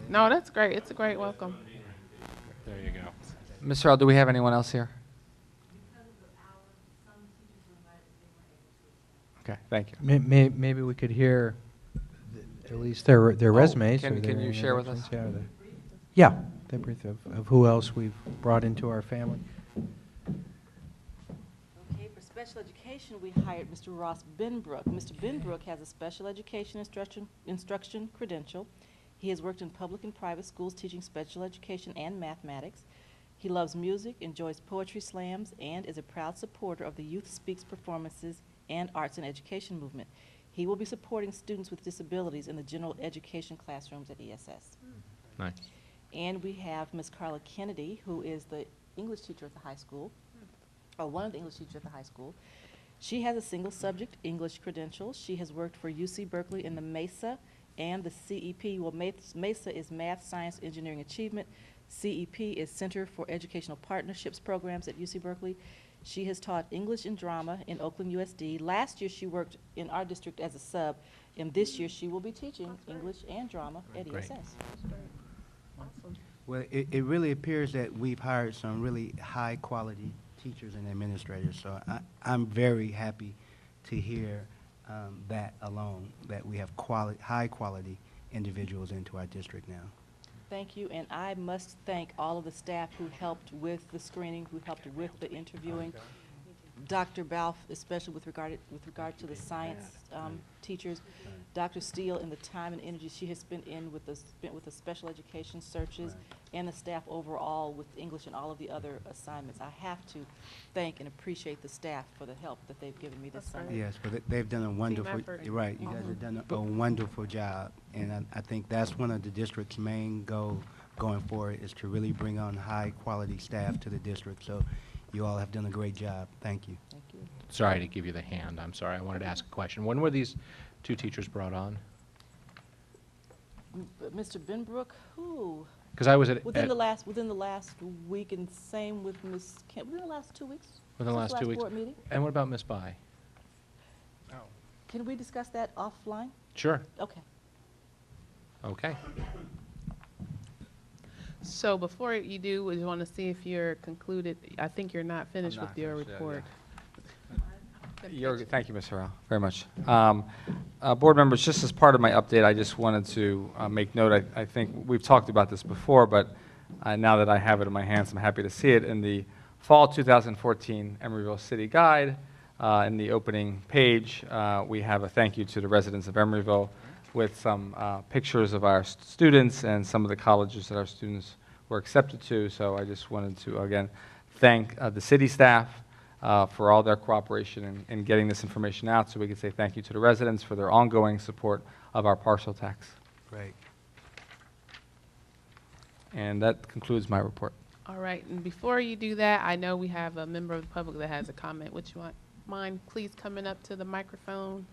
No, that's great. It's a great welcome. There you go. Ms. Harrell, do we have anyone else here? Okay, thank you. Maybe we could hear at least their resumes. Can or their you share with us? introductions. Yeah, the brief of who else we've brought into our family. Okay, for special education, we hired Mr. Ross Benbrook. Mr. Benbrook has a special education instruction credential. He has worked in public and private schools teaching special education and mathematics. He loves music, enjoys poetry slams, and is a proud supporter of the Youth Speaks performances and arts and education movement. He will be supporting students with disabilities in the general education classrooms at ESS. Nice. And we have Ms. Carla Kennedy, who is the English teacher at the high school, or one of the English teachers at the high school. She has a single subject English credential. She has worked for UC Berkeley in the MESA and the CEP. Well, MESA is Math, Science, Engineering Achievement. CEP is Center for Educational Partnerships Programs at UC Berkeley. She has taught English and drama in Oakland USD. Last year she worked in our district as a sub, and this year she will be teaching English and drama at Great. ESS. Awesome. Well, it really appears that we've hired some really high-quality teachers and administrators, so I'm very happy to hear that alone, that we have high-quality individuals into our district now. Thank you, and I must thank all of the staff who helped with the screening, who helped with the interviewing. Dr. Balf, especially with regard to the science teachers. Dr. Steele, and the time and energy she has spent with the special education searches, and the staff overall with English and all of the other assignments. I have to thank and appreciate the staff for the help that they've given me this summer. Yes, but they've done a wonderful, effort. you're right, you guys have done a wonderful job, and I think that's one of the district's main goals going forward, is to really bring on high-quality staff to the district. So you all have done a great job. Thank you. Thank you. Sorry to give you the hand. I'm sorry. I wanted to ask a question. When were these two teachers brought on? Mr. Benbrook, who? Because I was at Within the last week, and same with Ms. Kemp, within the last 2 weeks? within the Since last 2 weeks. board meeting? And what about Miss Bai? Can we discuss that offline? Sure. Okay. Okay. So before you do, we want to see if you're concluded. I think you're not finished not with your finished yet, report. Thank you, Ms. Harrell, very much. Board members, just as part of my update, I just wanted to make note, I think we've talked about this before, but now that I have it in my hands, I'm happy to see it. In the Fall 2014 Emeryville City Guide, in the opening page, we have a thank you to the residents of Emeryville with some pictures of our students and some of the colleges that our students were accepted to. So I just wanted to, again, thank the city staff for all their cooperation in getting this information out, so we can say thank you to the residents for their ongoing support of our partial tax. Great. And that concludes my report. All right, and before you do that, I know we have a member of the public that has a comment. Would you mind please coming up to the microphone